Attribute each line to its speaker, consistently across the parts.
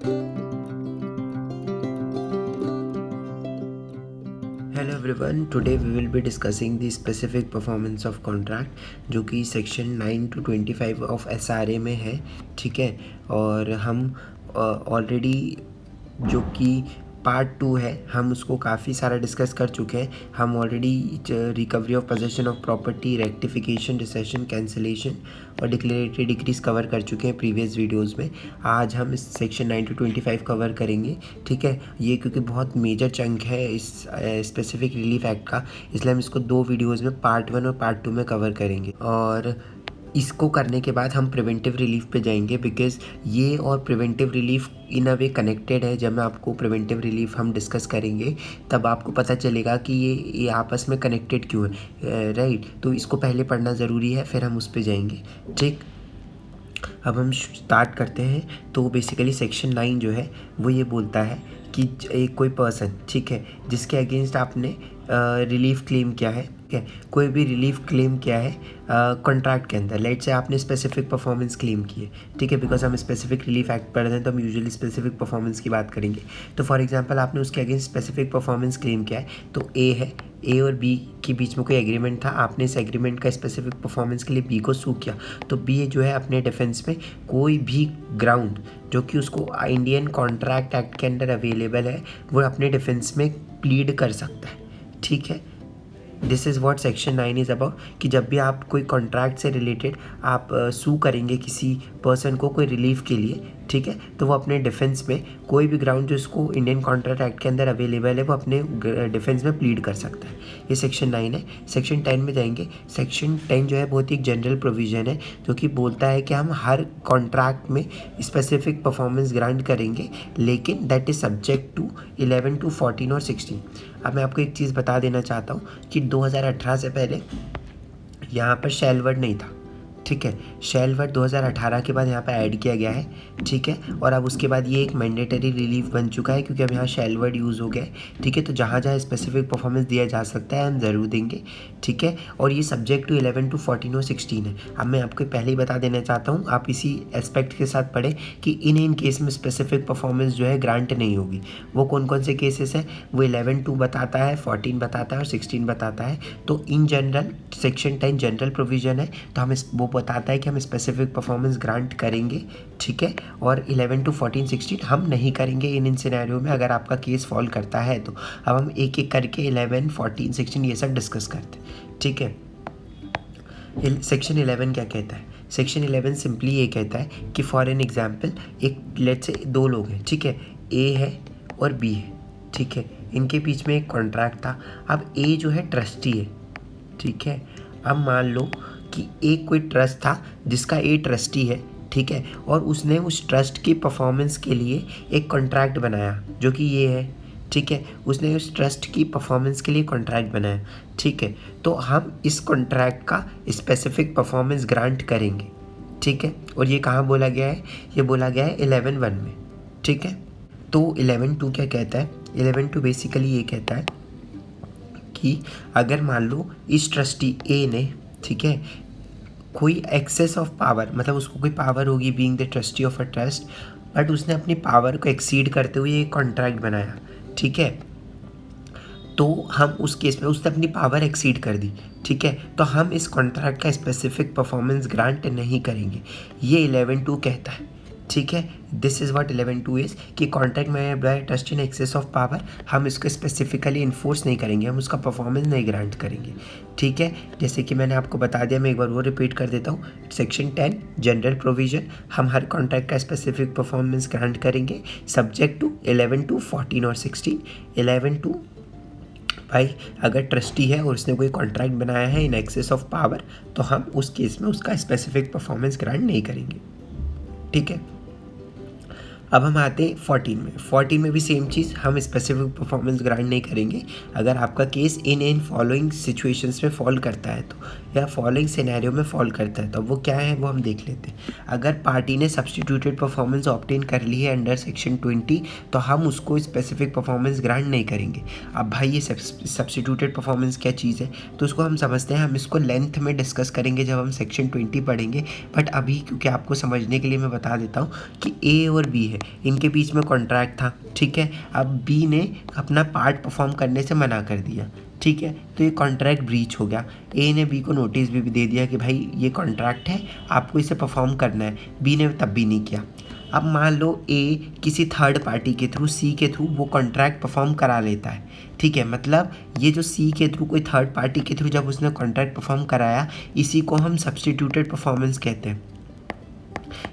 Speaker 1: Hello everyone, today we will be discussing the specific performance of contract जो कि section 9 to 25 of SRA में है। ठीक है, और हम ऑलरेडी जो कि पार्ट 2 है, हम उसको काफ़ी सारा डिस्कस कर चुके हैं। हम already recovery of possession of property, rectification, recession, cancellation और डिक्लेरेटरी डिक्रीज कवर कर चुके हैं प्रीवियस वीडियोस में। आज हम इस सेक्शन 9 to 25 कवर करेंगे। ठीक है, ये क्योंकि बहुत मेजर चंक है इस स्पेसिफिक रिलीफ एक्ट का, इसलिए हम इसको 2 वीडियोज़ में पार्ट 1 और पार्ट 2 में कवर करेंगे। और इसको करने के बाद हम प्रिवेंटिव रिलीफ पे जाएंगे, बिकॉज़ ये और preventive relief in a way connected है। जब मैं आपको प्रिवेंटिव रिलीफ हम डिस्कस करेंगे तब आपको पता चलेगा कि ये आपस में कनेक्टेड क्यों है, राइट। तो इसको पहले पढ़ना ज़रूरी है, फिर हम उस पर जाएंगे। ठीक, अब हम स्टार्ट करते हैं। तो बेसिकली सेक्शन 9 जो है वो ये बोलता है कि एक कोई पर्सन, ठीक है, जिसके अगेंस्ट आपने रिलीफ क्लेम किया है, ठीक है, कोई भी रिलीफ क्लेम किया है कॉन्ट्रैक्ट के अंदर। लेट से आपने स्पेसिफिक परफॉर्मेंस क्लेम की है, ठीक है, बिकॉज हम स्पेसिफिक रिलीफ एक्ट पढ़ रहे हैं तो हम यूजुअली स्पेसिफिक परफॉर्मेंस की बात करेंगे। तो फॉर एग्जांपल आपने उसके अगेंस्ट स्पेसिफिक परफॉर्मेंस क्लेम किया है, तो ए है, ए और बी के बीच में कोई एग्रीमेंट था, आपने इस एग्रीमेंट का स्पेसिफिक परफॉर्मेंस के लिए बी को सू किया, तो बी जो है अपने डिफेंस में कोई भी ग्राउंड जो कि उसको इंडियन कॉन्ट्रैक्ट एक्ट के अंदर अवेलेबल है वो अपने डिफेंस में प्लीड कर सकता है। ठीक है, this is what section 9 is about, कि जब भी आप कोई कॉन्ट्रैक्ट से रिलेटेड आप सू करेंगे किसी पर्सन को कोई रिलीफ के लिए, ठीक है, तो वो अपने डिफेंस में कोई भी ग्राउंड जो इसको इंडियन कॉन्ट्रैक्ट एक्ट के अंदर अवेलेबल है वो अपने डिफेंस में प्लीड कर सकता है। ये सेक्शन 9 है। सेक्शन 10 में जाएंगे। सेक्शन 10 जो है बहुत ही एक जनरल प्रोविज़न है जो कि बोलता है कि हम हर कॉन्ट्रैक्ट में स्पेसिफिक परफॉर्मेंस ग्रांट करेंगे, लेकिन that is subject to 11 to 14 और 16। अब मैं आपको एक चीज़ बता देना चाहता हूँ कि 2018 से पहले यहाँ पर शैल वर्ड नहीं था। ठीक है, शैल वर्ड 2018 के बाद यहाँ पर ऐड किया गया है। ठीक है, और अब उसके बाद ये एक मैंडेटरी रिलीफ बन चुका है क्योंकि अब यहाँ शैल वर्ड यूज़ हो गया है। ठीक है, तो जहाँ जहाँ स्पेसिफिक परफॉर्मेंस दिया जा सकता है हम ज़रूर देंगे। ठीक है, और ये सब्जेक्ट टू 11 to 14 और 16 है। अब मैं आपको पहले ही बता देना चाहता हूँ, आप इसी एस्पेक्ट के साथ पढ़ें कि इन केस में स्पेसिफिक परफॉर्मेंस जो है ग्रांट नहीं होगी। वो कौन कौन से केसेस हैं, वो 11 2 बताता है, 14 बताता है और 16 बताता है। तो in general section 10 general provision है, तो हम वो बताता है कि हम स्पेसिफिक परफॉर्मेंस ग्रांट करेंगे। ठीक है, और 11 to 14 16 हम नहीं करेंगे इन सिनेरियो में अगर आपका केस फॉल करता है तो। अब हम एक एक करके 11 14 16 ये सब डिस्कस करते हैं। ठीक है, सेक्शन 11 क्या कहता है? सेक्शन 11 सिंपली ये कहता है कि फॉर एन एग्जाम्पल एक लेट्स से 2 लोग हैं, ठीक है, ए है और बी है। ठीक है, इनके बीच में एक कॉन्ट्रैक्ट था। अब ए जो है ट्रस्टी है। ठीक है, अब मान लो कि एक कोई ट्रस्ट था जिसका ए ट्रस्टी है, ठीक है, और उसने उस ट्रस्ट की परफॉर्मेंस के लिए एक कॉन्ट्रैक्ट बनाया जो कि ये है। ठीक है, उसने उस ट्रस्ट की परफॉर्मेंस के लिए कॉन्ट्रैक्ट बनाया। ठीक है, तो हम इस कॉन्ट्रैक्ट का स्पेसिफिक परफॉर्मेंस ग्रांट करेंगे। ठीक है, और ये कहाँ बोला गया है? ये बोला गया है 11(1) में। ठीक है, तो 11(2) क्या कहता है? 11(2) बेसिकली ये कहता है कि अगर मान लो इस ट्रस्टी ए ने, ठीक है, कोई एक्सेस ऑफ पावर, मतलब उसको कोई पावर होगी being the trustee of a trust, but उसने अपनी पावर को एक्सीड करते हुए एक कॉन्ट्रैक्ट बनाया। ठीक है, तो हम उस केस में उसने अपनी पावर एक्सीड कर दी। ठीक है, तो हम इस कॉन्ट्रैक्ट का स्पेसिफिक परफॉर्मेंस ग्रांट नहीं करेंगे, ये 11(2) कहता है। ठीक है, दिस इज़ व्हाट 11(2) इज़ कि कॉन्ट्रैक्ट में by trust in excess of power हम इसको स्पेसिफिकली इन्फोर्स नहीं करेंगे, हम उसका परफॉर्मेंस नहीं ग्रांट करेंगे। ठीक है, जैसे कि मैंने आपको बता दिया, मैं एक बार वो रिपीट कर देता हूँ। सेक्शन 10 जनरल प्रोविजन, हम हर कॉन्ट्रैक्ट का स्पेसिफिक परफॉर्मेंस ग्रांट करेंगे सब्जेक्ट टू 11 to 14 और 16। 11(2) भाई अगर ट्रस्टी है और उसने कोई कॉन्ट्रैक्ट बनाया है इन एक्सेस ऑफ पावर, तो हम उस केस में उसका स्पेसिफिक परफॉर्मेंस ग्रांट नहीं करेंगे। ठीक है, अब हम आते हैं 14 में। 14 में भी सेम चीज़, हम स्पेसिफिक परफॉर्मेंस ग्रांट नहीं करेंगे अगर आपका केस इन फॉलोइंग सिचुएशंस में फॉल करता है तो, या फॉलोइंग सिनेरियो में फॉल करता है तो। वो क्या है वो हम देख लेते हैं। अगर पार्टी ने सब्सटीट्यूटेड परफॉर्मेंस ऑब्टेन कर ली है अंडर सेक्शन 20, तो हम उसको स्पेसिफिक परफॉर्मेंस ग्रांट नहीं करेंगे। अब भाई ये सब्सटीट्यूटेड परफॉर्मेंस क्या चीज़ है, तो उसको हम समझते हैं, हम इसको लेंथ में डिस्कस करेंगे जब हम सेक्शन 20 पढ़ेंगे। बट अभी क्योंकि आपको समझने के लिए मैं बता देता हूँ कि ए और बी है, इनके बीच में कॉन्ट्रैक्ट था, ठीक है। अब बी ने अपना पार्ट परफॉर्म करने से मना कर दिया, ठीक है, तो ये कॉन्ट्रैक्ट ब्रीच हो गया। ए ने बी को नोटिस भी दे दिया कि भाई ये कॉन्ट्रैक्ट है, आपको इसे परफॉर्म करना है, बी ने तब भी नहीं किया। अब मान लो ए किसी थर्ड पार्टी के थ्रू, सी के थ्रू वो कॉन्ट्रैक्ट परफॉर्म करा लेता है, ठीक है। मतलब ये जो सी के थ्रू कोई थर्ड पार्टी के थ्रू जब उसने कॉन्ट्रैक्ट परफॉर्म कराया, इसी को हम सब्स्टिट्यूटेड परफॉर्मेंस कहते हैं।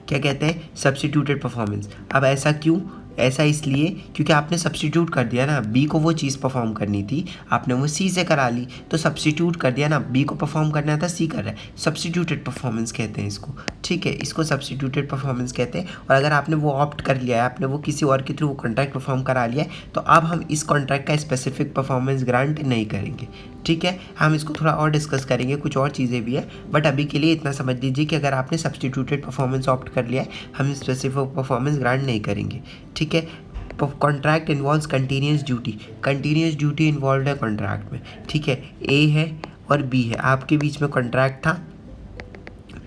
Speaker 1: क्या कहते हैं? Substituted performance. अब ऐसा क्यों? ऐसा इसलिए क्योंकि आपने सब्स्टिट्यूट कर दिया ना, बी को वो चीज़ परफॉर्म करनी थी, आपने वो सी से करा ली, तो सब्स्टिट्यूट कर दिया ना, बी को परफॉर्म करना था, सी कर रहा है, सब्स्टिट्यूटेड परफॉर्मेंस कहते हैं इसको, ठीक है। इसको सब्स्टिट्यूटेड परफॉर्मेंस कहते हैं। और अगर आपने वो ऑप्ट कर लिया है, आपने वो किसी और के थ्रू वो कॉन्ट्रैक्ट परफॉर्म करा लिया है, तो अब हम इस कॉन्ट्रैक्ट का स्पेसिफिक परफॉर्मेंस ग्रांट नहीं करेंगे, ठीक है। हम इसको थोड़ा और डिस्कस करेंगे, कुछ और चीज़ें भी है, बट अभी के लिए इतना समझ लीजिए कि अगर आपने सब्स्टिट्यूटेड परफॉर्मेंस ऑप्ट कर लिया है, हम स्पेसिफिक परफॉर्मेंस ग्रांट नहीं करेंगे, ठीक है। Contract involves continuous duty involve है कॉन्ट्रैक्ट में, ठीक है। ए है और बी है, आपके बीच में कॉन्ट्रैक्ट था,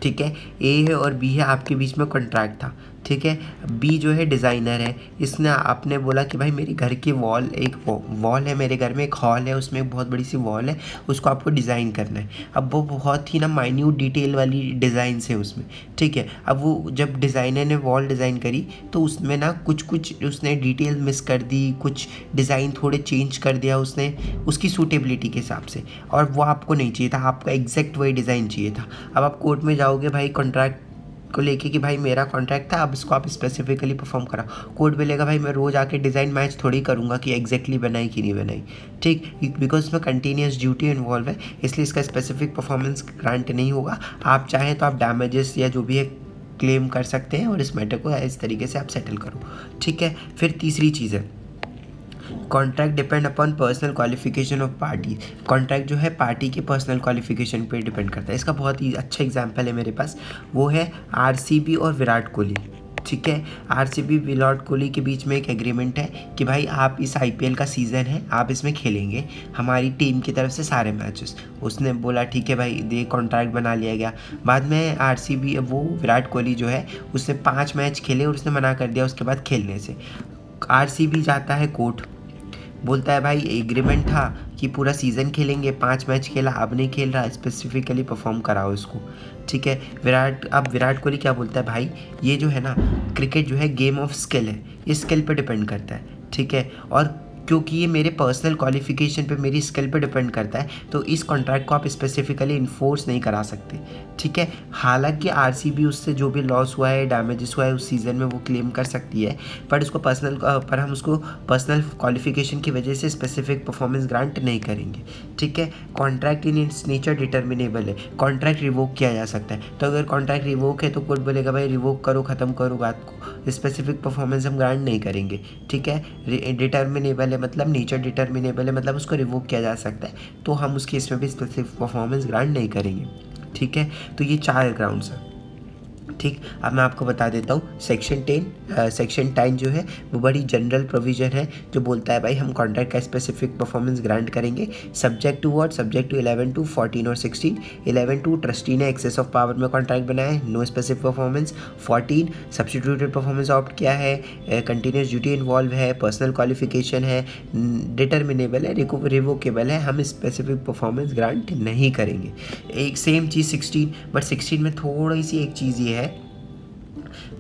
Speaker 1: ठीक है। ए है और बी है, आपके बीच में कॉन्ट्रैक्ट था, ठीक है। बी जो है डिज़ाइनर है, इसने आपने बोला कि भाई मेरे घर की वॉल, एक वॉल है मेरे घर में, एक हॉल है, उसमें एक बहुत बड़ी सी वॉल है, उसको आपको डिज़ाइन करना है। अब वो बहुत ही ना माइन्यूट डिटेल वाली डिज़ाइंस है उसमें, ठीक है। अब वो जब डिज़ाइनर ने वॉल डिज़ाइन करी तो उसमें ना कुछ उसने डिटेल मिस कर दी, कुछ डिज़ाइन थोड़े चेंज कर दिया उसने उसकी सूटेबिलिटी के हिसाब से, और वो आपको नहीं चाहिए था, आपको एग्जैक्ट वही डिज़ाइन चाहिए था। अब आप कोर्ट में जाओगे भाई कॉन्ट्रैक्ट को लेके कि भाई मेरा कॉन्ट्रैक्ट था, अब इसको आप स्पेसिफिकली परफॉर्म कराओ। कोर्ट बोलेगा भाई मैं रोज़ आके डिज़ाइन मैच थोड़ी करूँगा कि एग्जैक्टली बनाई कि नहीं बनाई, ठीक, बिकॉज इसमें कंटिन्यूस ड्यूटी इन्वॉल्व है, इसलिए इसका स्पेसिफिक परफॉर्मेंस ग्रांट नहीं होगा। आप चाहें तो आप डैमेजेस या जो भी है क्लेम कर सकते हैं और इस मैटर को इस तरीके से आप सेटल करो, ठीक है। फिर तीसरी चीज़ है contract depend upon personal qualification of party. Contract जो है पार्टी के पर्सनल क्वालिफिकेशन पे डिपेंड करता है। इसका बहुत ही अच्छा एग्जांपल है मेरे पास, वो है आरसीबी और विराट कोहली, ठीक है। आरसीबी विराट कोहली के बीच में एक एग्रीमेंट है कि भाई आप इस आईपीएल का सीज़न है, आप इसमें खेलेंगे हमारी टीम की तरफ से सारे मैचेस। उसने बोला ठीक है भाई, ये कॉन्ट्रैक्ट बना लिया गया। बाद में आरसीबी वो विराट कोहली जो है उसने 5 मैच खेले और उसने मना कर दिया उसके बाद खेलने से। आरसीबी जाता है कोर्ट, बोलता है भाई एग्रीमेंट था कि पूरा सीज़न खेलेंगे, 5 मैच खेला, अब नहीं खेल रहा, स्पेसिफिकली परफॉर्म कराओ इसको, ठीक है। अब विराट कोहली क्या बोलता है, भाई ये जो है ना क्रिकेट जो है गेम ऑफ स्किल है, ये स्किल पे डिपेंड करता है, ठीक है। और क्योंकि ये मेरे पर्सनल क्वालिफिकेशन पे, मेरी स्किल पे डिपेंड करता है, तो इस कॉन्ट्रैक्ट को आप स्पेसिफिकली इन्फोर्स नहीं करा सकते, ठीक है। हालांकि आरसीबी उससे जो भी लॉस हुआ है, डैमेजेस हुआ है उस सीज़न में, वो क्लेम कर सकती है, पर हम उसको पर्सनल क्वालिफिकेशन की वजह से स्पेसिफिक परफॉर्मेंस ग्रांट नहीं करेंगे, ठीक है। Contract in its nature determinable है, कॉन्ट्रैक्ट रिवोक किया जा सकता है, तो अगर कॉन्ट्रैक्ट रिवोक है तो कोर्ट बोलेगा भाई रिवोक करो, ख़त्म करो बात को, स्पेसिफिक परफॉर्मेंस हम ग्रांट नहीं करेंगे, ठीक है। डिटर्मिनेबल है मतलब नेचर डिटर्मिनेबल है, मतलब उसको रिवोक किया जा सकता है, तो हम उसके इसमें भी स्पेसिफिक परफॉर्मेंस ग्रांट नहीं करेंगे, ठीक है। तो ये 4 ग्राउंड्स हैं, ठीक। अब मैं आपको बता देता हूँ सेक्शन 10 जो है वो बड़ी जनरल प्रोविज़न है जो बोलता है भाई हम कॉन्ट्रैक्ट का स्पेसिफिक परफॉर्मेंस ग्रांट करेंगे, सब्जेक्ट टू 11 to 14 और 16। 11 ट्रस्टी ने एक्सेस ऑफ पावर में कॉन्ट्रैक्ट बनाया है, no specific performance. 14 substituted performance opt किया है, कंटिन्यूस ड्यूटी इन्वॉल्व है, पर्सनल क्वालिफिकेशन है, डिटर्मिनेबल है, रिवोकेबल है, हम स्पेसिफिक परफॉर्मेंस ग्रांट नहीं करेंगे। एक सेम चीज़ 16, बट 16 में थोड़ी सी एक चीज़ ये है,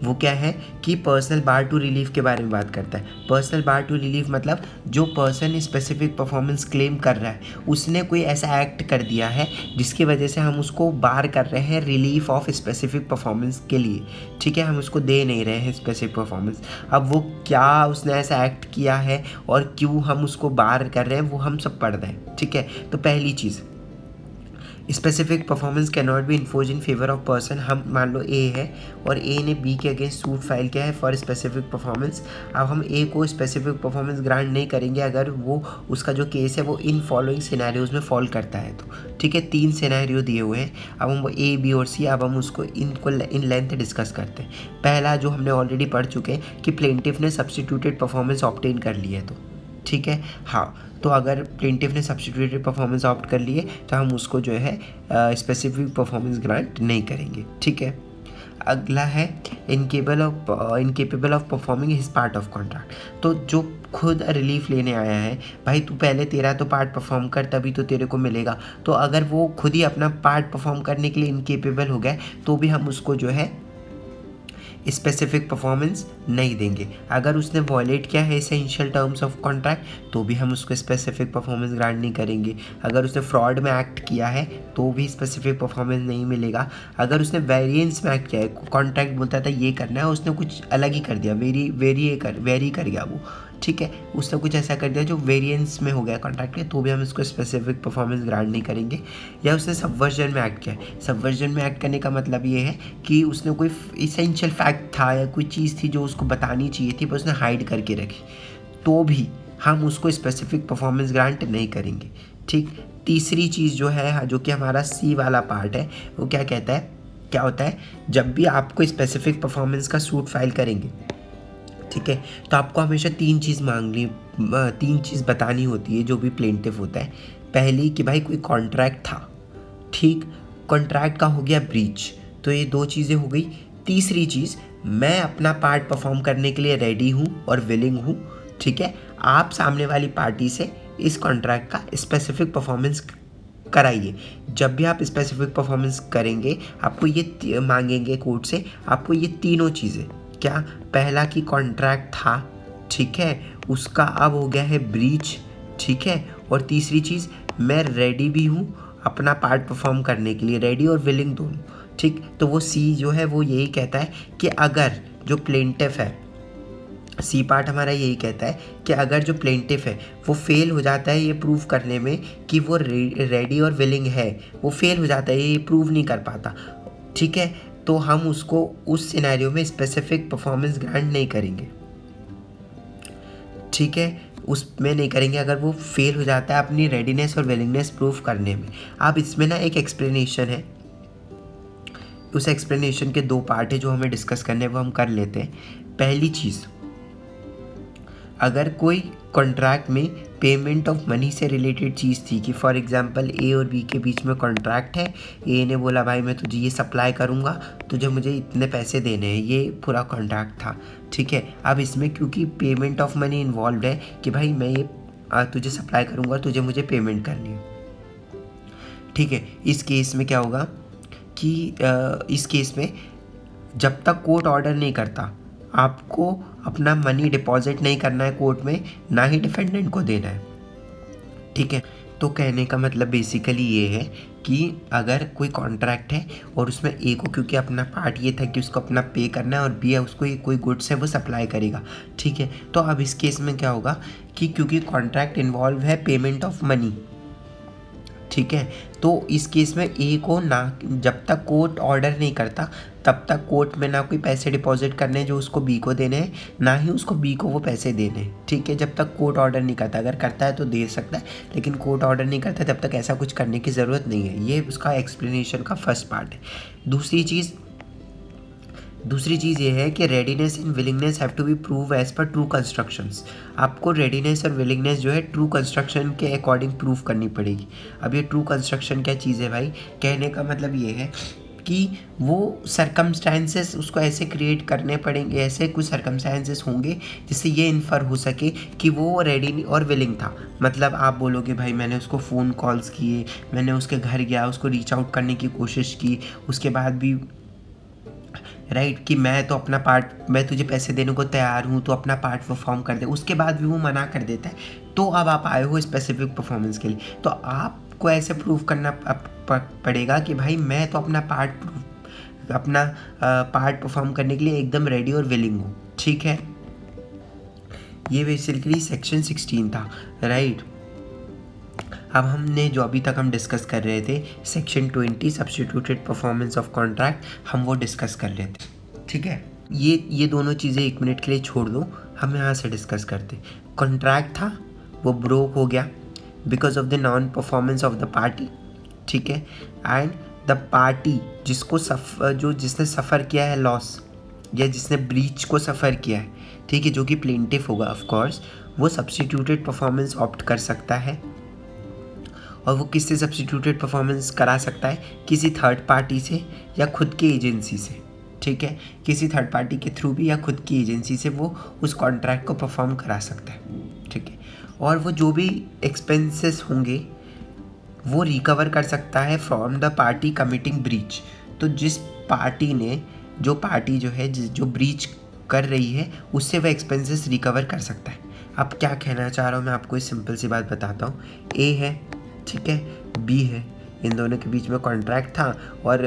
Speaker 1: वो क्या है कि पर्सनल बार टू रिलीफ के बारे में बात करता है। पर्सनल बार टू रिलीफ मतलब जो पर्सन स्पेसिफिक परफॉर्मेंस क्लेम कर रहा है उसने कोई ऐसा एक्ट कर दिया है जिसकी वजह से हम उसको बार कर रहे हैं रिलीफ ऑफ स्पेसिफिक परफॉर्मेंस के लिए, ठीक है। हम उसको दे नहीं रहे हैं स्पेसिफिक परफॉर्मेंस। अब वो क्या उसने ऐसा एक्ट किया है और क्यों हम उसको बार कर रहे हैं वो हम सब पढ़ रहे हैं, ठीक है। तो पहली चीज़, specific performance can not be enforce in favour of person. हम मान लो ए है और ए ने बी के अगेंस्ट सूट फाइल किया है फॉर स्पेसिफिक परफॉर्मेंस। अब हम ए को स्पेसिफिक परफॉर्मेंस ग्रांट नहीं करेंगे अगर वो उसका जो केस है वो इन फॉलोइंग सिनेरियोज में फॉल करता है तो, ठीक है। 3 सिनेरियो दिए हुए हैं, अब हम ए बी और सी, अब हम उसको इन लेंथ डिस्कस करते हैं। पहला जो हमने ऑलरेडी पढ़ चुके हैं कि प्लेंटिफ ने सब्स्टिट्यूटेड परफॉर्मेंस ऑब्टेन कर ली है, तो ठीक है। हाँ, तो अगर प्लेंटिफ ने सब्स्टिट्यूटेड परफॉर्मेंस ऑप्ट कर लिए तो हम उसको जो है स्पेसिफिक परफॉर्मेंस ग्रांट नहीं करेंगे, ठीक है। अगला है incapable of performing his part of contract. तो जो खुद रिलीफ लेने आया है, भाई तू पहले तेरा तो पार्ट परफॉर्म कर तभी तो तेरे को मिलेगा। तो अगर वो खुद ही अपना पार्ट परफॉर्म करने के लिए इनकेपेबल हो गया तो भी हम उसको जो है स्पेसिफिक परफॉर्मेंस नहीं देंगे। अगर उसने वॉयलेट किया है एसेंशियल टर्म्स ऑफ कॉन्ट्रैक्ट तो भी हम उसको स्पेसिफिक परफॉर्मेंस ग्रांट नहीं करेंगे। अगर उसने फ्रॉड में एक्ट किया है तो भी स्पेसिफिक परफॉर्मेंस नहीं मिलेगा। अगर उसने वेरिएंस में एक्ट किया है, कॉन्ट्रैक्ट बोलता था ये करना है, उसने कुछ अलग ही कर दिया, वेरी कर गया वो, ठीक है, उसने कुछ ऐसा कर दिया जो वेरिएंस में हो गया कॉन्ट्रैक्ट के, तो भी हम इसको स्पेसिफिक परफॉर्मेंस ग्रांट नहीं करेंगे। या उसने सबवर्जन में एक्ट किया है, सबवर्जन में एक्ट करने का मतलब ये है कि उसने कोई इसेंशियल फैक्ट था या कोई चीज़ थी जो उसको बतानी चाहिए थी पर उसने हाइड करके रखी, तो भी हम उसको स्पेसिफिक परफॉर्मेंस ग्रांट नहीं करेंगे। ठीक, तीसरी चीज़ जो है, जो कि हमारा सी वाला पार्ट है, वो क्या कहता है, क्या होता है, जब भी आपको स्पेसिफिक परफॉर्मेंस का सूट फाइल करेंगे, ठीक है, तो आपको हमेशा तीन चीज़ बतानी होती है जो भी प्लेंटिफ होता है। पहली कि भाई कोई कॉन्ट्रैक्ट था, ठीक, कॉन्ट्रैक्ट का हो गया ब्रीच, तो ये दो चीज़ें हो गई। तीसरी चीज़, मैं अपना पार्ट परफॉर्म करने के लिए रेडी हूँ और विलिंग हूँ, ठीक है, आप सामने वाली पार्टी से इस कॉन्ट्रैक्ट का स्पेसिफिक परफॉर्मेंस कराइए। जब भी आप स्पेसिफिक परफॉर्मेंस करेंगे आपको ये मांगेंगे कोर्ट से, आपको ये तीनों चीज़ें, क्या, पहला कि कॉन्ट्रैक्ट था, ठीक है, उसका अब हो गया है ब्रीच, ठीक है, और तीसरी चीज़ मैं रेडी भी हूँ अपना पार्ट परफॉर्म करने के लिए, रेडी और विलिंग दोनों, ठीक। तो वो सी जो है वो यही कहता है कि अगर जो प्लेंटिफ है, सी पार्ट हमारा यही कहता है कि अगर जो प्लेंटिफ है वो फेल हो जाता है ये प्रूव करने में कि वो रेडी और विलिंग है, वो फेल हो जाता है, ये प्रूव नहीं कर पाता, ठीक है, तो हम उसको उस सिनेरियो में स्पेसिफिक परफॉर्मेंस ग्रांट नहीं करेंगे, ठीक है, उसमें नहीं करेंगे अगर वो फेल हो जाता है अपनी रेडीनेस और विलिंगनेस प्रूव करने में। अब इसमें ना एक एक्सप्लेनेशन है, उस एक्सप्लेनेशन के दो पार्ट है जो हमें डिस्कस करने वो हम कर लेते हैं। पहली चीज़, अगर कोई कॉन्ट्रैक्ट में पेमेंट ऑफ मनी से रिलेटेड चीज़ थी कि फॉर एग्जांपल ए और बी के बीच में कॉन्ट्रैक्ट है, ए ने बोला भाई मैं तुझे ये सप्लाई करूँगा, तुझे मुझे इतने पैसे देने हैं, ये पूरा कॉन्ट्रैक्ट था, ठीक है। अब इसमें क्योंकि पेमेंट ऑफ मनी इन्वॉल्व है कि भाई मैं ये तुझे सप्लाई करूँगा, तुझे मुझे पेमेंट करनी है, ठीक है, इस केस में क्या होगा कि इस केस में जब तक कोर्ट ऑर्डर नहीं करता आपको अपना मनी डिपॉजिट नहीं करना है कोर्ट में, ना ही डिफेंडेंट को देना है, ठीक है। तो कहने का मतलब बेसिकली ये है कि अगर कोई कॉन्ट्रैक्ट है और उसमें ए को क्योंकि अपना पार्ट ये था कि उसको अपना पे करना है और बी है उसको कोई गुड्स है वो सप्लाई करेगा, ठीक है, तो अब इस केस में क्या होगा कि क्योंकि कॉन्ट्रैक्ट इन्वॉल्व है पेमेंट ऑफ मनी, ठीक है, तो इस केस में ए को ना, जब तक कोर्ट ऑर्डर नहीं करता तब तक कोर्ट में ना कोई पैसे डिपॉजिट करने जो उसको बी को देने हैं, ना ही उसको बी को वो पैसे देने हैं, ठीक है, जब तक कोर्ट ऑर्डर नहीं करता। अगर करता है तो दे सकता है, लेकिन कोर्ट ऑर्डर नहीं करता तब तक ऐसा कुछ करने की ज़रूरत नहीं है। ये उसका एक्सप्लेनेशन का फर्स्ट पार्ट है। दूसरी चीज़ ये है कि readiness and willingness have to be prove as per true constructions. आपको रेडीनेस और विलिंगनेस जो है ट्रू कंस्ट्रक्शन के अकॉर्डिंग प्रूव करनी पड़ेगी। अब ये ट्रू कंस्ट्रक्शन क्या चीज़ है भाई, कहने का मतलब ये है कि वो सरकमस्टेंसेस उसको ऐसे क्रिएट करने पड़ेंगे, ऐसे कुछ सरकमस्टेंसेस होंगे जिससे ये इन्फर हो सके कि वो रेडी और विलिंग था। मतलब आप बोलोगे भाई मैंने उसको फ़ोन कॉल्स किए, मैंने उसके घर गया, उसको रीच आउट करने की कोशिश की, उसके बाद भी राइट कि मैं तो अपना पार्ट, मैं तुझे पैसे देने को तैयार हूँ तो अपना पार्ट परफॉर्म कर दे, उसके बाद भी वो मना कर देता है, तो अब आप आए हो स्पेसिफिक परफॉर्मेंस के लिए, तो आपको ऐसे प्रूव करना पड़ेगा कि भाई मैं तो अपना पार्ट परफॉर्म करने के लिए एकदम रेडी और विलिंग हूँ, ठीक है। ये बेसिकली सेक्शन 16 था, राइट। अब हमने जो अभी तक हम डिस्कस कर रहे थे section 20 substituted performance of contract, हम वो डिस्कस कर लेते, ठीक है। ये दोनों चीज़ें 1 मिनट के लिए छोड़ दो, हम यहाँ से डिस्कस करते। कॉन्ट्रैक्ट था वो ब्रोक हो गया because of the non performance of the party, ठीक है, एंड द पार्टी जिसने सफ़र किया है लॉस या जिसने ब्रीच को सफ़र किया है, ठीक है, जो कि प्लेंटिफ होगा ऑफ कोर्स, वो सब्स्टिट्यूटेड परफॉर्मेंस ऑप्ट कर सकता है। और वो किससे सब्स्टिट्यूटेड परफॉर्मेंस करा सकता है, किसी थर्ड पार्टी से या खुद की एजेंसी से, ठीक है, किसी थर्ड पार्टी के थ्रू भी या खुद की एजेंसी से वो उस कॉन्ट्रैक्ट को परफॉर्म करा सकता है, ठीक है। और वो जो भी एक्सपेंसेस होंगे वो रिकवर कर सकता है from the party committing breach. तो जिस पार्टी ने जो पार्टी जो है जो ब्रीच कर रही है उससे वह एक्सपेंसेस रिकवर कर सकता है। अब क्या कहना चाह रहा हूँ मैं आपको, इस सिंपल सी बात बताता हूँ। ए है, ठीक है, बी है, इन दोनों के बीच में कॉन्ट्रैक्ट था और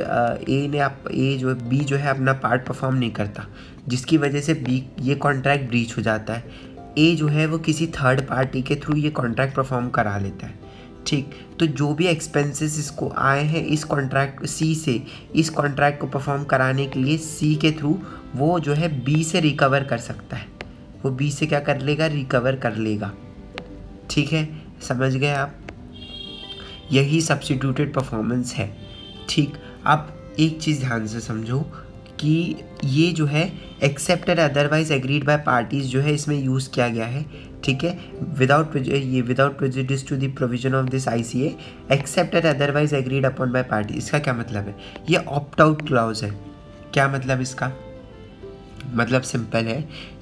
Speaker 1: बी जो है अपना पार्ट परफॉर्म नहीं करता, जिसकी वजह से बी ये कॉन्ट्रैक्ट ब्रीच हो जाता है। ए जो है वो किसी थर्ड पार्टी के थ्रू ये कॉन्ट्रैक्ट परफॉर्म करा लेता है, ठीक। तो जो भी एक्सपेंसेस इसको आए हैं इस कॉन्ट्रैक्ट सी से, इस कॉन्ट्रैक्ट को परफॉर्म कराने के लिए सी के थ्रू वो जो है बी से रिकवर कर सकता है। वो बी से क्या कर लेगा, रिकवर कर लेगा, ठीक है, समझ गए आप। यही सब्स्टिट्यूटेड परफॉर्मेंस है, ठीक। अब एक चीज़ ध्यान से समझो कि ये जो है excepted otherwise agreed by parties जो है इसमें यूज़ किया गया है, ठीक है। Without prejudice to the provision of this ICA excepted otherwise agreed upon by party. इसका क्या मतलब है, ये ऑप्ट आउट क्लॉज है। क्या मतलब इसका, मतलब सिंपल है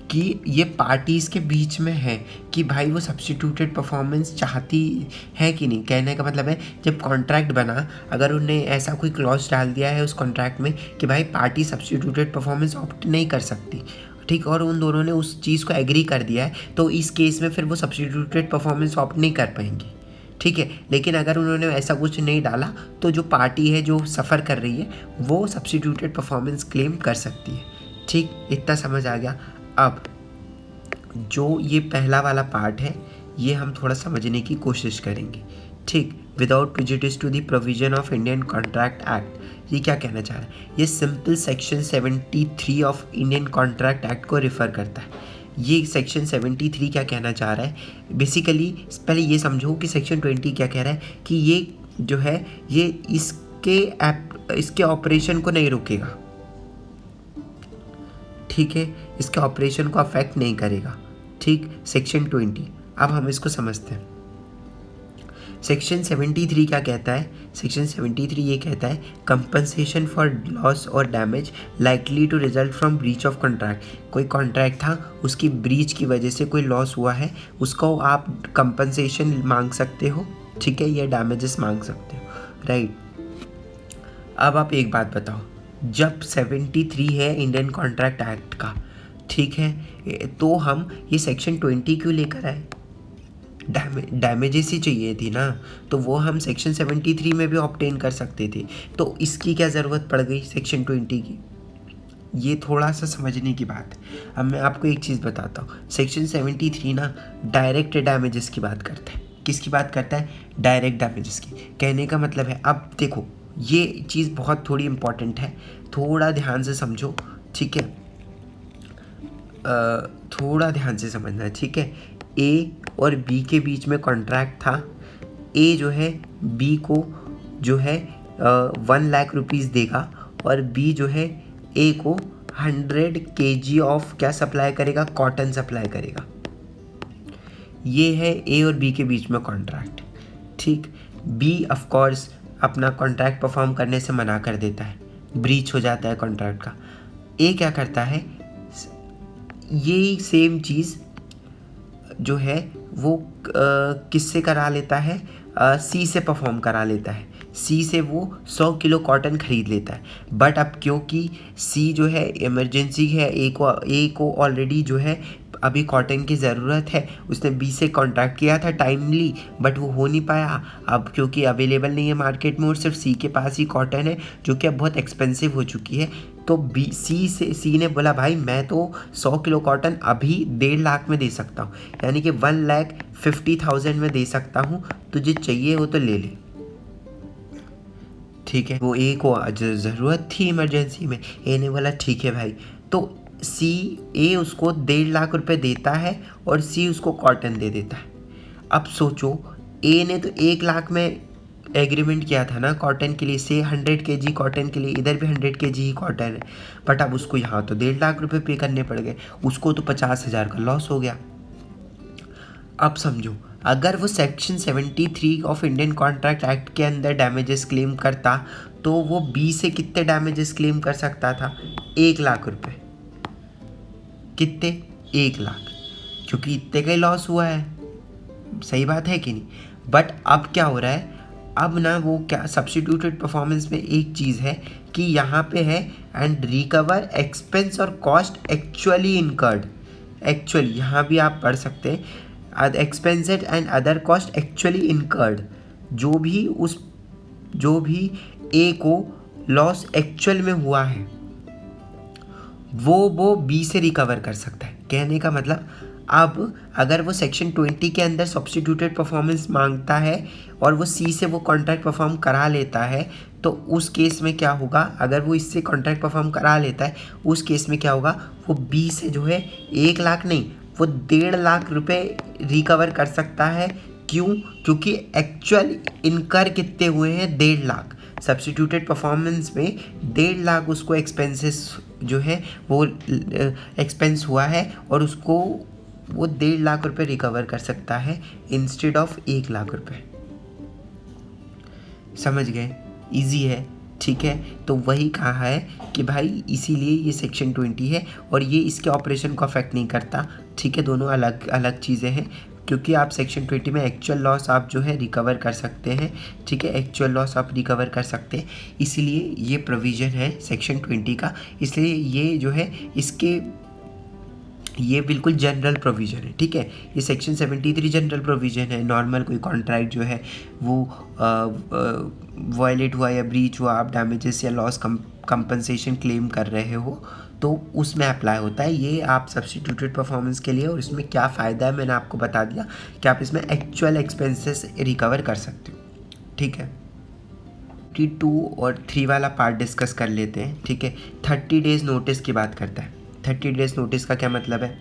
Speaker 1: कि ये पार्टीज़ के बीच में है कि भाई वो सब्स्टिट्यूटेड परफॉर्मेंस चाहती है कि नहीं। कहने का मतलब है जब कॉन्ट्रैक्ट बना, अगर उन्होंने ऐसा कोई क्लॉज डाल दिया है उस कॉन्ट्रैक्ट में कि भाई पार्टी सब्स्टिट्यूटेड परफॉर्मेंस ऑप्ट नहीं कर सकती, ठीक, और उन दोनों ने उस चीज़ को एग्री कर दिया है, तो इस केस में फिर वो सब्स्टिट्यूटेड परफॉर्मेंस ऑप्ट नहीं कर पाएंगी, ठीक है। लेकिन अगर उन्होंने ऐसा कुछ नहीं डाला तो जो पार्टी है जो सफ़र कर रही है वो सब्स्टिट्यूटेड परफॉर्मेंस क्लेम कर सकती है, ठीक। इतना समझ आ गया। अब जो ये पहला वाला पार्ट है ये हम थोड़ा समझने की कोशिश करेंगे, ठीक। Without prejudice to the provision of Indian Contract Act, ये क्या कहना चाह रहा है, ये simple section 73 of Indian Contract Act को रिफ़र करता है। ये सेक्शन 73 क्या कहना चाह रहा है, बेसिकली पहले ये समझो कि सेक्शन 20 क्या कह रहा है कि ये जो है ये इसके ऑपरेशन को नहीं रोकेगा, ठीक है, इसके ऑपरेशन को अफेक्ट नहीं करेगा, ठीक। सेक्शन 20, अब हम इसको समझते हैं। सेक्शन 73 क्या कहता है, सेक्शन 73 ये कहता है कंपनसेशन फॉर लॉस और damage likely to result from breach of contract. कोई कॉन्ट्रैक्ट था, उसकी ब्रीच की वजह से कोई लॉस हुआ है, उसको आप कंपनसेशन मांग सकते हो, ठीक है, या डैमेजेस मांग सकते हो, राइट। अब आप एक बात बताओ, जब 73 है इंडियन कॉन्ट्रैक्ट एक्ट का, ठीक है, तो हम ये सेक्शन 20 क्यों लेकर आए, डैमेजेस ही चाहिए थी ना, तो वो हम सेक्शन 73 में भी ऑब्टेन कर सकते थे, तो इसकी क्या ज़रूरत पड़ गई सेक्शन 20 की। ये थोड़ा सा समझने की बात है। अब मैं आपको एक चीज़ बताता हूँ, सेक्शन 73 ना डायरेक्ट डैमेजेस की बात करता है। किसकी बात करता है, डायरेक्ट डैमेजेस की। कहने का मतलब है, अब देखो ये चीज़ बहुत थोड़ी इम्पॉर्टेंट है, थोड़ा ध्यान से समझो, ठीक है, थोड़ा ध्यान से समझना, ठीक है। ए और बी के बीच में कॉन्ट्रैक्ट था, ए जो है बी को जो है 1 लाख रुपीज़ देगा और बी जो है ए को 100 kg ऑफ क्या सप्लाई करेगा, कॉटन सप्लाई करेगा। ये है ए और बी के बीच में कॉन्ट्रैक्ट, ठीक। बी ऑफ कोर्स अपना कॉन्ट्रैक्ट परफॉर्म करने से मना कर देता है, ब्रीच हो जाता है कॉन्ट्रैक्ट का। ए क्या करता है, ये सेम चीज़ जो है वो किससे करा लेता है, सी से परफॉर्म करा लेता है। सी से वो 100 किलो कॉटन खरीद लेता है, बट अब क्योंकि सी जो है इमरजेंसी है, ए को ऑलरेडी जो है अभी कॉटन की ज़रूरत है, उसने बी से कॉन्टैक्ट किया था टाइमली, बट वो हो नहीं पाया अब क्योंकि अवेलेबल नहीं है मार्केट में और सिर्फ सी के पास ही कॉटन है जो कि अब बहुत एक्सपेंसिव हो चुकी है। तो सी ने बोला भाई मैं तो 100 किलो कॉटन अभी 1.5 लाख में दे सकता हूँ, यानी कि 1,50,000 में दे सकता हूँ, तुझे चाहिए हो तो ले ले, ठीक है। वो ए को ज़रूरत थी इमरजेंसी में, ए ने बोला ठीक है भाई, तो ए उसको 1.5 लाख रुपए देता है और सी उसको कॉटन दे देता है। अब सोचो ए ने तो 1 लाख में एग्रीमेंट किया था ना कॉटन के लिए, से 100 kg कॉटन के लिए, इधर भी 100 kg ही कॉटन है, बट अब उसको यहाँ तो 1.5 लाख रुपए पे करने पड़ गए, उसको तो 50,000 का लॉस हो गया। अब समझो अगर वो section 73 of Indian Contract act के अंदर डैमेजेस क्लेम करता तो वो बी से कितने डैमेजेस क्लेम कर सकता था? 1,00,000 रुपये। कितने? 1,00,000, क्योंकि इतने का ही लॉस हुआ है। सही बात है कि नहीं? बट अब क्या हो रहा है, अब ना वो क्या सब्स्टिट्यूटेड परफॉर्मेंस में एक चीज़ है कि यहाँ पे है एंड रिकवर एक्सपेंस और कॉस्ट एक्चुअली इनकर्ड। एक्चुअली यहाँ भी आप पढ़ सकते हैं, expensed and other cost actually incurred. जो भी ए को लॉस एक्चुअल में हुआ है वो बी से रिकवर कर सकता है। कहने का मतलब, अब अगर वो सेक्शन 20 के अंदर सब्स्टिट्यूटेड परफॉर्मेंस मांगता है और वो सी से वो कॉन्ट्रैक्ट परफॉर्म करा लेता है, तो उस केस में क्या होगा, अगर वो इससे कॉन्ट्रैक्ट परफॉर्म करा लेता है, उस केस में क्या होगा, वो बी से जो है 1,00,000 नहीं, वो 1,50,000 रुपये रिकवर कर सकता है। क्यों? क्योंकि एक्चुअल इनकर कितने हुए हैं? 1,50,000। सब्स्टिट्यूटेड परफॉर्मेंस में 1,50,000 उसको एक्सपेंसेस जो है वो एक्सपेंस हुआ है और उसको वो 1,50,000 रुपये रिकवर कर सकता है इंस्टेड ऑफ 1,00,000 रुपये। समझ गए? इजी है, ठीक है। तो वही कहा है कि भाई इसीलिए ये सेक्शन 20 है और ये इसके ऑपरेशन को अफेक्ट नहीं करता, ठीक है। दोनों अलग अलग चीज़ें हैं, क्योंकि आप सेक्शन 20 में एक्चुअल लॉस आप जो है रिकवर कर सकते हैं, ठीक है। एक्चुअल लॉस आप रिकवर कर सकते हैं, इसीलिए ये प्रोविज़न है सेक्शन 20 का। इसलिए ये जो है ये बिल्कुल जनरल प्रोविज़न है, ठीक है। ये सेक्शन 73 जनरल प्रोविज़न है। नॉर्मल कोई कॉन्ट्रैक्ट जो है वो वायलेट हुआ या ब्रीच हुआ, आप डैमेजेस या लॉस कंपनसेशन क्लेम कर रहे हो तो उसमें अप्लाई होता है। ये आप सब्स्टिट्यूटेड परफॉर्मेंस के लिए, और इसमें क्या फ़ायदा है मैंने आपको बता दिया कि आप इसमें एक्चुअल एक्सपेंसेस रिकवर कर सकते हो, ठीक है। 2 और 3 वाला पार्ट डिस्कस कर लेते हैं, ठीक है। 30 डेज़ नोटिस की बात करता है। 30 डेज़ नोटिस का क्या मतलब है,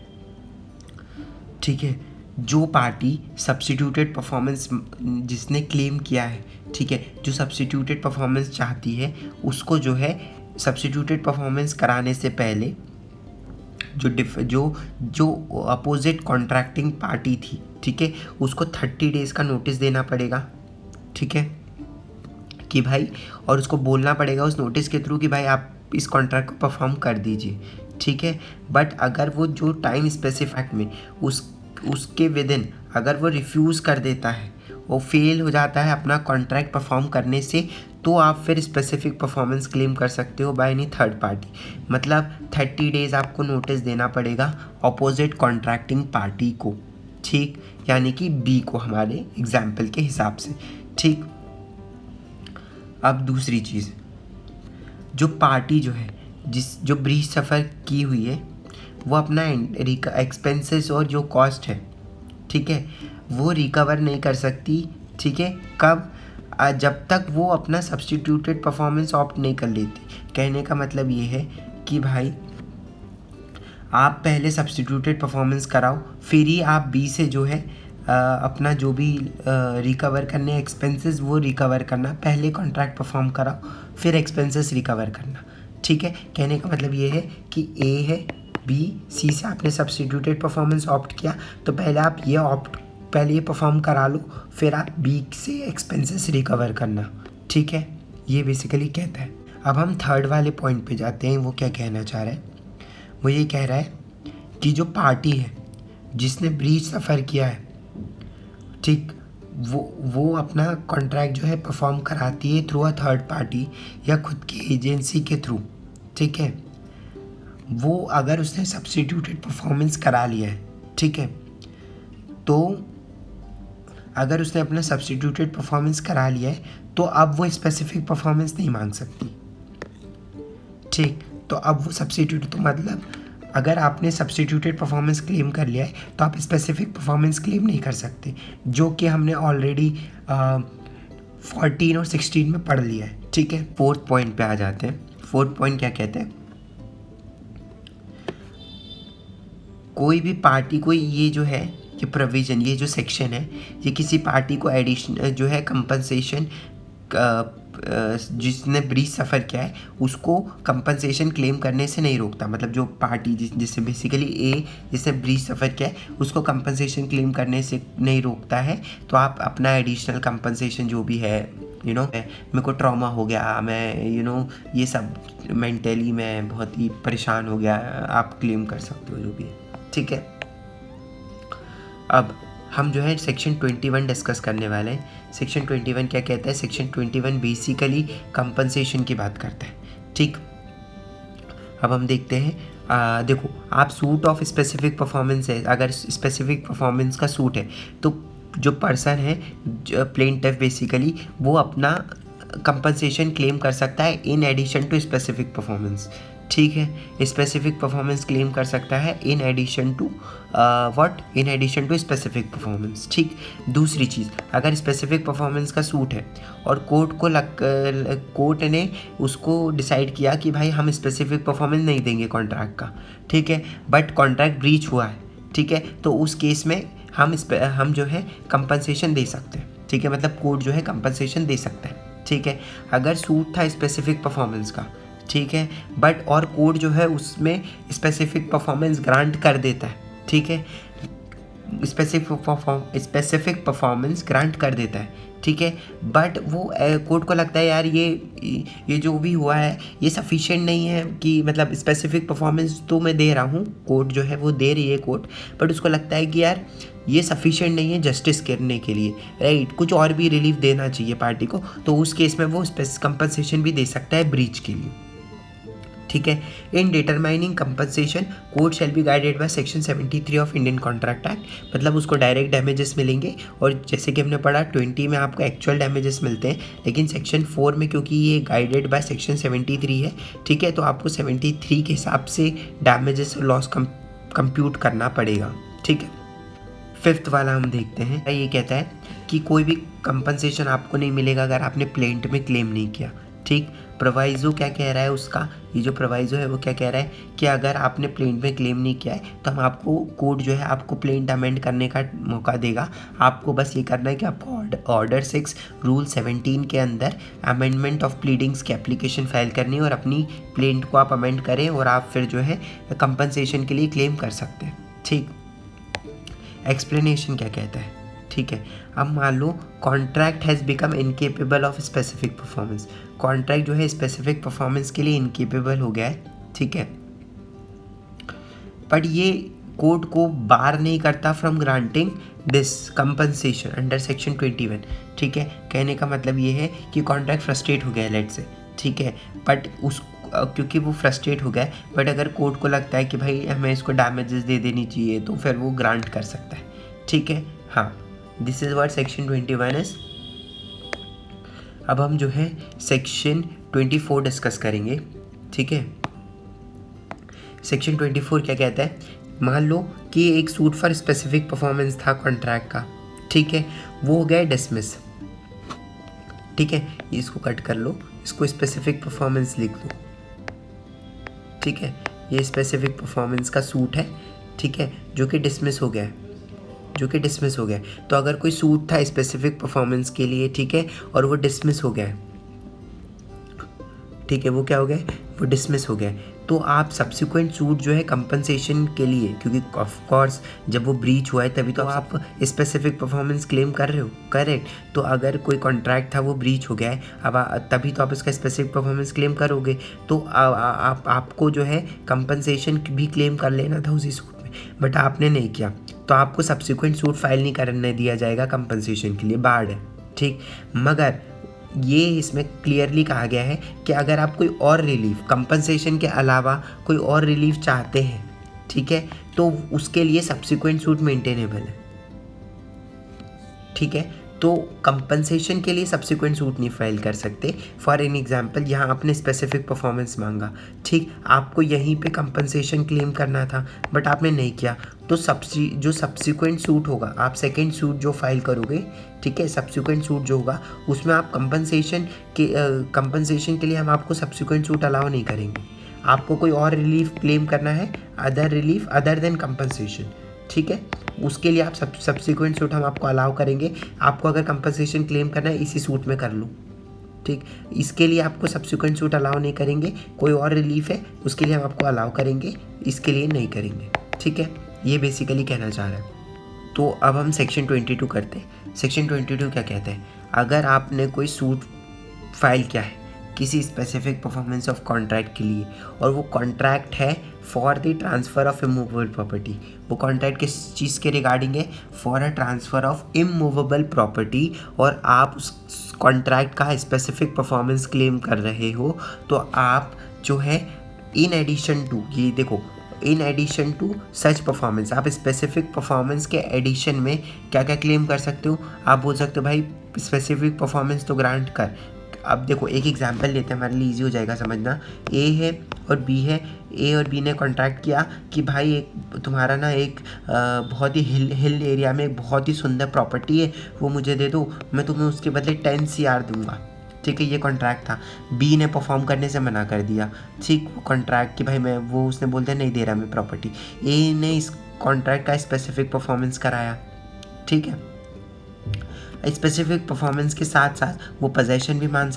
Speaker 1: ठीक है। जो पार्टी सब्स्टिट्यूटेड परफॉर्मेंस जिसने क्लेम किया है, ठीक है, जो सब्स्टिट्यूटेड परफॉर्मेंस चाहती है उसको जो है सब्स्टिट्यूटेड परफॉर्मेंस कराने से पहले जो अपोजिट कॉन्ट्रैक्टिंग पार्टी थी, ठीक है, उसको 30 डेज़ का नोटिस देना पड़ेगा, ठीक है, कि भाई, और उसको बोलना पड़ेगा उस नोटिस के थ्रू कि भाई आप इस कॉन्ट्रैक्ट को परफॉर्म कर दीजिए, ठीक है। बट अगर वो जो टाइम स्पेसिफाइड में उसके विद इन अगर वो रिफ्यूज़ कर देता है, वो फेल हो जाता है अपना कॉन्ट्रैक्ट परफॉर्म करने से, तो आप फिर स्पेसिफिक परफॉर्मेंस क्लेम कर सकते हो बाय एनी थर्ड पार्टी। मतलब 30 डेज़ आपको नोटिस देना पड़ेगा अपोजिट कॉन्ट्रैक्टिंग पार्टी को, ठीक, यानी कि बी को हमारे एग्जाम्पल के हिसाब से, ठीक। अब दूसरी चीज़, जो पार्टी जो है जो ब्रीच सफ़र की हुई है, वो अपना एक्सपेंसेस और जो कॉस्ट है, ठीक है, वो रिकवर नहीं कर सकती, ठीक है। कब? जब तक वो अपना सब्स्टिट्यूटेड परफॉर्मेंस ऑप्ट नहीं कर लेती। कहने का मतलब ये है कि भाई आप पहले सब्स्टिट्यूटेड परफॉर्मेंस कराओ, फिर ही आप बी से जो है अपना जो भी रिकवर करने एक्सपेंसेस वो रिकवर करना। पहले कॉन्ट्रैक्ट परफॉर्म कराओ, फिर एक्सपेंसेस रिकवर करना, ठीक है। कहने का मतलब ये है कि ए है, बी, सी से आपने सब्स्टिट्यूटेड परफॉर्मेंस ऑप्ट किया, तो पहले आप पहले ये परफॉर्म करा लो, फिर आप बी से एक्सपेंसेस रिकवर करना, ठीक है। ये बेसिकली कहता है। अब हम थर्ड वाले पॉइंट पे जाते हैं। वो क्या कहना चाह रहा है, वो ये कह रहा है कि जो पार्टी है जिसने ब्रीच सफ़र किया है, ठीक, वो अपना कॉन्ट्रैक्ट जो है परफॉर्म कराती है थ्रू अ थर्ड पार्टी या खुद की एजेंसी के थ्रू, ठीक है। वो अगर उसने सब्स्टिट्यूटेड परफॉर्मेंस करा लिया है, ठीक है, तो अगर उसने अपना सब्स्टिट्यूटेड परफॉर्मेंस करा लिया है तो अब वो स्पेसिफिक परफॉर्मेंस नहीं मांग सकती, ठीक। तो अब वो सब्स्टिट्यूट, तो मतलब अगर आपने सब्स्टिट्यूटेड परफॉर्मेंस क्लेम कर लिया है तो आप स्पेसिफिक परफॉर्मेंस क्लेम नहीं कर सकते, जो कि हमने ऑलरेडी 14 और 16 में पढ़ लिया है, ठीक है। फोर्थ पॉइंट पे आ जाते हैं। फोर्थ पॉइंट क्या कहते हैं, कोई भी पार्टी को ये जो है ये प्रोविज़न, ये जो सेक्शन है, ये किसी पार्टी को एडिशनल जो है कंपनसेशन जिसने ब्रीच सफ़र किया है उसको कंपनसेशन क्लेम करने से नहीं रोकता। मतलब जो पार्टी जिससे बेसिकली ए जिसने ब्रीच सफ़र किया है उसको कंपनसेशन क्लेम करने से नहीं रोकता है। तो आप अपना एडिशनल कंपनसेशन जो भी है मेरे को ट्रॉमा हो गया, मैं ये सब मेंटली मैं बहुत ही परेशान हो गया, आप क्लेम कर सकते हो जो भी है, ठीक है। अब हम जो है सेक्शन 21 डिस्कस करने वाले हैं। सेक्शन 21 क्या कहता है? सेक्शन 21 बेसिकली कंपनसेशन की बात करता है, ठीक। अब हम देखते हैं, देखो आप सूट ऑफ स्पेसिफिक परफॉर्मेंस है, अगर स्पेसिफिक परफॉर्मेंस का सूट है तो जो पर्सन है प्लेंटिफ बेसिकली वो अपना कंपनसेशन क्लेम कर सकता है in addition to specific performance, ठीक है। स्पेसिफिक परफॉर्मेंस क्लेम कर सकता है in addition to in addition to specific performance, ठीक। दूसरी चीज़, अगर स्पेसिफिक परफॉर्मेंस का सूट है और कोर्ट ने उसको डिसाइड किया कि भाई हम स्पेसिफिक परफॉर्मेंस नहीं देंगे कॉन्ट्रैक्ट का, ठीक है, बट कॉन्ट्रैक्ट ब्रीच हुआ है, ठीक है, तो उस केस में हम जो है कंपनसेशन दे सकते हैं, ठीक है। मतलब कोर्ट जो है कंपनसेशन दे सकता है, ठीक है, अगर सूट था स्पेसिफिक परफॉर्मेंस का, ठीक है, बट और कोर्ट जो है उसमें स्पेसिफिक परफॉर्मेंस ग्रांट कर देता है, ठीक है, स्पेसिफिक परफॉर्मेंस ग्रांट कर देता है, ठीक है, बट वो कोर्ट को लगता है यार ये जो भी हुआ है ये सफिशिएंट नहीं है कि मतलब स्पेसिफिक परफॉर्मेंस तो मैं दे रहा हूँ, कोर्ट जो है वो दे रही है कोर्ट, बट उसको लगता है कि यार ये सफिशिएंट नहीं है जस्टिस करने के लिए, राइट, कुछ और भी रिलीफ देना चाहिए पार्टी को, तो उस केस में वो कंपनसेशन भी दे सकता है ब्रीच के लिए, ठीक है। In determining compensation court shall be guided by section 73 of Indian Contract act. मतलब उसको डायरेक्ट डैमेजेस मिलेंगे, और जैसे कि हमने पढ़ा 20 में आपको एक्चुअल डैमेजेस मिलते हैं, लेकिन सेक्शन 4 में क्योंकि ये गाइडेड बाय सेक्शन 73 है, ठीक है, तो आपको 73 के हिसाब से डैमेजेस और लॉस कंप्यूट करना पड़ेगा, ठीक है। 5th वाला हम देखते हैं, ये कहता है कि कोई भी कंपनसेशन आपको नहीं मिलेगा अगर आपने प्लेंट में क्लेम नहीं किया, ठीक। प्रोवाइज़ो क्या कह रहा है उसका, ये जो प्रोवाइज़ो है वो क्या कह रहा है कि अगर आपने प्लेंट में क्लेम नहीं किया है तो हम आपको कोर्ट जो है आपको प्लेंट अमेंड करने का मौका देगा। आपको बस ये करना है कि आपको ऑर्डर 6 रूल 17 के अंदर अमेंडमेंट ऑफ प्लीडिंग्स की एप्लीकेशन फाइल करनी है और अपनी प्लेंट को आप अमेंड करें और आप फिर जो है कंपनसेशन के लिए क्लेम कर सकते हैं, ठीक। एक्सप्लेनेशन क्या कहता है, ठीक है। अब मान लो contract has become incapable of specific performance, contract जो है स्पेसिफिक परफॉर्मेंस के लिए इनकेपेबल हो गया है, ठीक है, बट ये कोर्ट को बार नहीं करता from granting this compensation under section 21, ठीक है। कहने का मतलब ये है कि कॉन्ट्रैक्ट फ्रस्ट्रेट हो गया है लेट से, ठीक है, बट क्योंकि वो फ्रस्ट्रेट हो गया है, बट अगर कोर्ट को लगता है कि भाई हमें इसको डैमेजेस दे देनी चाहिए तो फिर वो ग्रांट कर सकता है, ठीक है। हाँ, this is what section 21 is. अब हम जो है सेक्शन 24 डिस्कस करेंगे, ठीक है। सेक्शन 24 क्या कहता है? मान लो कि एक सूट फॉर स्पेसिफिक परफॉर्मेंस था कॉन्ट्रैक्ट का, ठीक है, वो हो गया डिसमिस, ठीक है, इसको कट कर लो, इसको स्पेसिफिक परफॉर्मेंस लिख लो, ठीक है, ये स्पेसिफिक परफॉर्मेंस का सूट है, ठीक है, जो कि डिसमिस हो गया है, तो अगर कोई सूट था स्पेसिफिक परफॉर्मेंस के लिए, ठीक है, और वो डिसमिस हो गया है, ठीक है, वो क्या हो गया, वो डिसमिस हो गया, तो आप सब्सिक्वेंट सूट जो है कंपनसेशन के लिए, क्योंकि ऑफ कोर्स जब वो ब्रीच हुआ है तभी तो आप स्पेसिफिक परफॉर्मेंस क्लेम कर रहे हो, करेक्ट। तो अगर कोई कॉन्ट्रैक्ट था वो ब्रीच हो गया है, अब तभी तो आप इसका स्पेसिफिक परफॉर्मेंस क्लेम करोगे, तो आपको जो है कंपनसेशन भी क्लेम कर लेना था उसी सूट में, बट आपने नहीं किया, तो आपको सब्सिक्वेंट सूट फाइल नहीं करने दिया जाएगा कंपनसेशन के लिए, बार्ड है, ठीक। मगर ये इसमें क्लियरली कहा गया है कि अगर आप कोई और रिलीफ कंपनसेशन के अलावा कोई और रिलीफ चाहते हैं, ठीक है, तो उसके लिए सब्सिक्वेंट सूट मेंटेनेबल है, ठीक है, तो कंपनसेशन के लिए सब्सिक्वेंट सूट नहीं फाइल कर सकते। फॉर एन एग्जांपल, यहाँ आपने स्पेसिफिक परफॉर्मेंस मांगा, ठीक, आपको यहीं पे कंपनसेशन क्लेम करना था बट आपने नहीं किया, तो जो सब्सिक्वेंट सूट होगा, आप सेकेंड सूट जो फाइल करोगे, ठीक है, सब्सिक्वेंट सूट जो होगा उसमें आप कंपनसेशन के लिए हम आपको सब्सिक्वेंट सूट अलाउ नहीं करेंगे। आपको कोई और रिलीफ क्लेम करना है, other relief other than compensation, ठीक है, उसके लिए आप सब्सिक्वेंट सूट हम आपको अलाउ करेंगे। आपको अगर कंपनसेशन क्लेम करना है इसी सूट में कर लो, ठीक, इसके लिए आपको सब्सिक्वेंट सूट अलाउ नहीं करेंगे। कोई और रिलीफ है उसके लिए हम आपको अलाउ करेंगे, इसके लिए नहीं करेंगे। ठीक है, ये बेसिकली कहना चाह रहा है। तो अब हम सेक्शन 22 करते हैं। सेक्शन 22 क्या कहते हैं? अगर आपने कोई सूट फाइल किया है किसी स्पेसिफिक परफॉर्मेंस ऑफ कॉन्ट्रैक्ट के लिए और वो कॉन्ट्रैक्ट है for the transfer of immovable property, वो कॉन्ट्रैक्ट किस चीज़ के रिगार्डिंग है? For a transfer of immovable property, और आप उस कॉन्ट्रैक्ट का स्पेसिफिक परफॉर्मेंस क्लेम कर रहे हो, तो आप जो है इन एडिशन टू, ये देखो, in addition to such performance, आप स्पेसिफिक परफॉर्मेंस के एडिशन में क्या क्या क्लेम कर सकते हो? आप बोल सकते हो भाई स्पेसिफिक परफॉर्मेंस तो ग्रांट कर। अब देखो एक एग्जांपल लेते हैं, हमारे लिए इजी हो जाएगा समझना। ए है और बी है, ए और बी ने कॉन्ट्रैक्ट किया कि भाई एक तुम्हारा ना एक बहुत ही हिल एरिया में एक बहुत ही सुंदर प्रॉपर्टी है, वो मुझे दे दो, मैं तुम्हें उसके बदले 10 CR दूंगा। ठीक है, ये कॉन्ट्रैक्ट था। बी ने परफॉर्म करने से मना कर दिया, ठीक, वो कॉन्ट्रैक्ट कि भाई मैं, वो उसने बोल दिया नहीं दे रहा मैं प्रॉपर्टी। ए ने इस कॉन्ट्रैक्ट का स्पेसिफिक परफॉर्मेंस कराया। ठीक है, स्पेसिफिक परफॉर्मेंस के साथ साथ वो पोजेसन भी मांग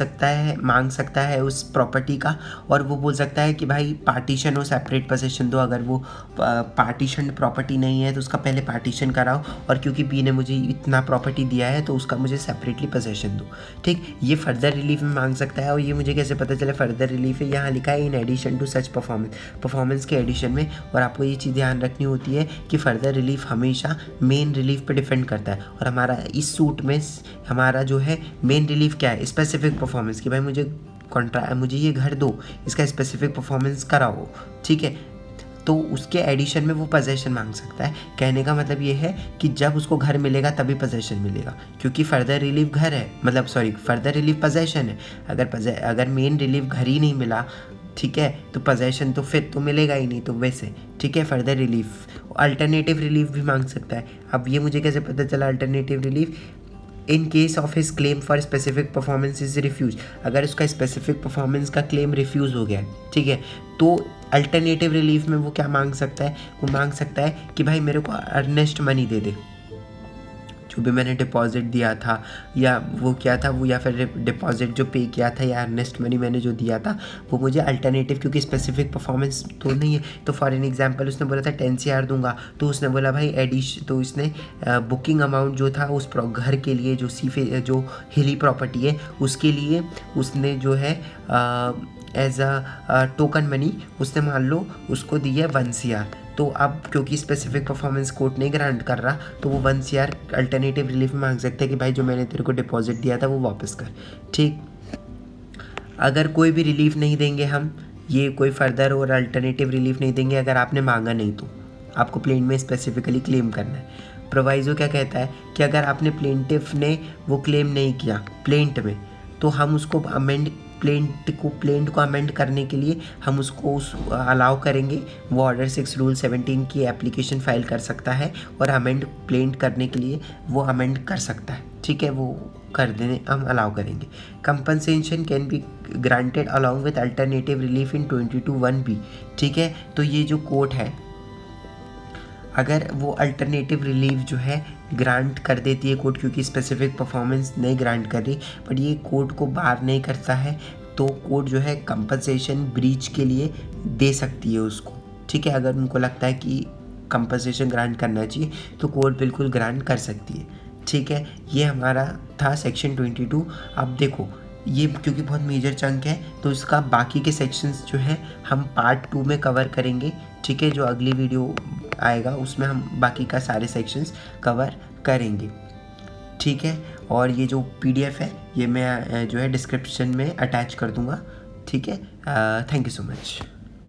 Speaker 1: सकता है उस प्रॉपर्टी का, और वो बोल सकता है कि भाई पार्टीशन हो, सेपरेट पोजेसन दो। अगर वो पार्टीशन प्रॉपर्टी नहीं है तो उसका पहले पार्टीशन कराओ, और क्योंकि बी ने मुझे इतना प्रॉपर्टी दिया है तो उसका मुझे सेपरेटली पोजेसन दो। ठीक, ये फर्दर रिलीफ में मांग सकता है। और ये मुझे कैसे पता चले फर्दर रिलीफ है? यहाँ लिखा है in addition to such performance के एडिशन में। और आपको ये चीज़ ध्यान रखनी होती है कि फर्दर रिलीफ हमेशा मेन रिलीफ पर डिपेंड करता है। और हमारा इस सूट में हमारा जो है मेन रिलीफ क्या है? स्पेसिफिक परफॉर्मेंस, कि भाई मुझे ये घर दो, इसका स्पेसिफिक परफॉर्मेंस कराओ। ठीक है, तो उसके एडिशन में वो पोजेसन मांग सकता है। कहने का मतलब ये है कि जब उसको घर मिलेगा तभी पोजेसन मिलेगा, क्योंकि फर्दर रिलीफ घर है, मतलब सॉरी फर्दर रिलीफ पोजेसन है। अगर मेन रिलीफ घर ही नहीं मिला, ठीक है, तो पोजेसन तो फिर तो मिलेगा ही नहीं, तो वैसे। ठीक है, फर्दर रिलीफ, अल्टरनेटिव रिलीफ भी मांग सकता है। अब ये मुझे कैसे पता चला alternative relief? In case of his claim for specific performance is refuse, अगर उसका स्पेसिफिक परफॉर्मेंस का क्लेम रिफ्यूज़ हो गया है, ठीक है, तो अल्टरनेटिव रिलीफ में वो क्या मांग सकता है? वो मांग सकता है कि भाई मेरे को अर्नेस्ट मनी दे दे, जो भी मैंने डिपॉजिट दिया था या वो क्या था वो, या फिर डिपॉजिट जो पे किया था या अर्नेस्ट मनी मैंने जो दिया था वो मुझे अल्टरनेटिव, क्योंकि स्पेसिफिक परफॉर्मेंस तो नहीं है। तो फॉर एन एग्जांपल उसने बोला था 10 CR दूंगा, तो उसने बोला भाई तो इसने बुकिंग अमाउंट जो था उस घर के लिए जो हिली प्रॉपर्टी है उसके लिए उसने जो है एज अ टोकन मनी उसने मान लो उसको दी है 1 CR। तो अब क्योंकि स्पेसिफिक परफॉर्मेंस कोर्ट नहीं ग्रांट कर रहा, तो वो 1 CR अल्टरनेटिव रिलीफ में मांग सकते हैं कि भाई जो मैंने तेरे को डिपॉजिट दिया था वो वापस कर। ठीक, अगर कोई भी रिलीफ नहीं देंगे हम, ये कोई फर्दर और अल्टरनेटिव रिलीफ नहीं देंगे अगर आपने मांगा नहीं, तो आपको प्लेन में स्पेसिफिकली क्लेम करना है। प्रोवाइजो क्या कहता है कि अगर आपने प्लेंटिफ ने वो क्लेम नहीं किया प्लेंट में, तो हम उसको प्लेंट को अमेंड करने के लिए हम उसको अलाउ करेंगे। वो ऑर्डर 6 रूल 17 की एप्लीकेशन फाइल कर सकता है और अमेंड प्लेंट करने के लिए वो अमेंड कर सकता है। ठीक है, वो कर देने हम अलाउ करेंगे। Compensation can be granted along with alternative relief in 22(1)(b। ठीक है, तो ये जो कोर्ट है, अगर वो अल्टरनेटिव रिलीफ जो है ग्रांट कर देती है कोर्ट, क्योंकि स्पेसिफिक परफॉर्मेंस नहीं ग्रांट कर रही, बट ये कोर्ट को बार नहीं करता है, तो कोर्ट जो है कंपनसेशन ब्रीच के लिए दे सकती है उसको। ठीक है, अगर उनको लगता है कि कंपनसेशन ग्रांट करना चाहिए तो कोर्ट बिल्कुल ग्रांट कर सकती है। ठीक है, ये हमारा था सेक्शन 22। अब देखो ये क्योंकि बहुत मेजर चंक है तो इसका बाकी के सेक्शंस जो हैं हम पार्ट 2 में कवर करेंगे। ठीक है, जो अगली वीडियो आएगा उसमें हम बाकी का सारे सेक्शंस कवर करेंगे। ठीक है, और ये जो PDF है ये मैं जो है डिस्क्रिप्शन में अटैच कर दूंगा। ठीक है, थैंक यू सो मच।